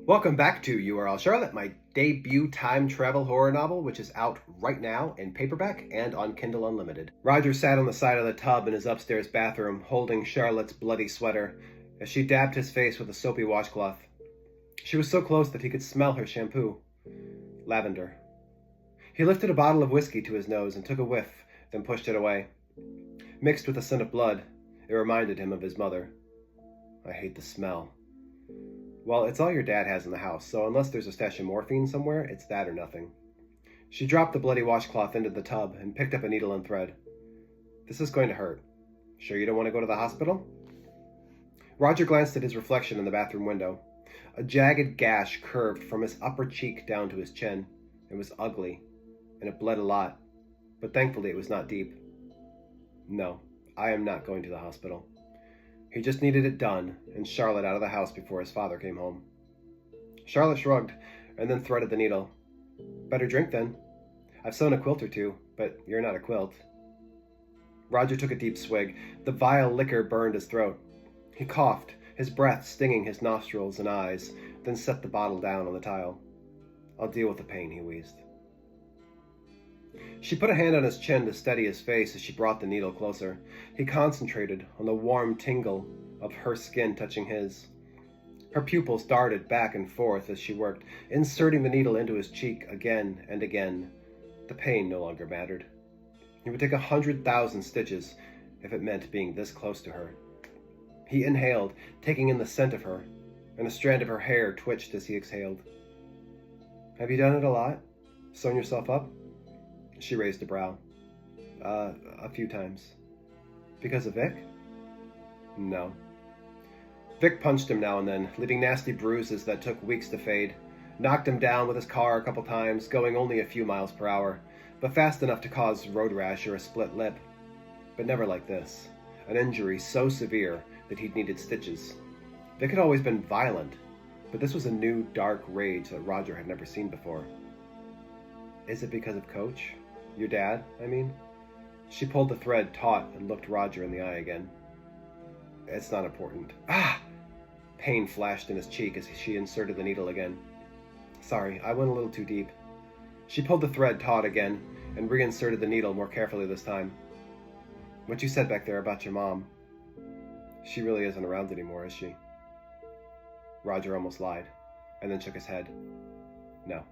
Welcome back to URL Charlotte, my debut time travel horror novel, which is out right now in paperback and on Kindle Unlimited. Roger sat on the side of the tub in his upstairs bathroom, holding Charlotte's bloody sweater, as she dabbed his face with a soapy washcloth. She was so close that he could smell her shampoo. Lavender. He lifted a bottle of whiskey to his nose and took a whiff, then pushed it away. Mixed with the scent of blood, it reminded him of his mother. I hate the smell. Well, it's all your dad has in the house, so unless there's a stash of morphine somewhere, it's that or nothing. She dropped the bloody washcloth into the tub and picked up a needle and thread. This is going to hurt. Sure you don't want to go to the hospital? Roger glanced at his reflection in the bathroom window. A jagged gash curved from his upper cheek down to his chin. It was ugly, and it bled a lot, but thankfully it was not deep. No, I am not going to the hospital. He just needed it done, and Charlotte out of the house before his father came home. Charlotte shrugged, and then threaded the needle. Better drink then. I've sewn a quilt or two, but you're not a quilt. Roger took a deep swig. The vile liquor burned his throat. He coughed, his breath stinging his nostrils and eyes, then set the bottle down on the tile. I'll deal with the pain, he wheezed. She put a hand on his chin to steady his face as she brought the needle closer. He concentrated on the warm tingle of her skin touching his. Her pupils darted back and forth as she worked, inserting the needle into his cheek again and again. The pain no longer mattered. He would take 100,000 stitches if it meant being this close to her. He inhaled, taking in the scent of her, and a strand of her hair twitched as he exhaled. Have you done it a lot? Sewn yourself up? She raised a brow. A few times. Because of Vic? No. Vic punched him now and then, leaving nasty bruises that took weeks to fade. Knocked him down with his car a couple times, going only a few miles per hour, but fast enough to cause road rash or a split lip. But never like this. An injury so severe that he'd needed stitches. Vic had always been violent, but this was a new, dark rage that Roger had never seen before. Is it because of Coach? Your dad, I mean? She pulled the thread taut and looked Roger in the eye again. It's not important. Ah! Pain flashed in his cheek as she inserted the needle again. Sorry, I went a little too deep. She pulled the thread taut again and reinserted the needle more carefully this time. What you said back there about your mom. She really isn't around anymore, is she? Roger almost lied, and then shook his head. No.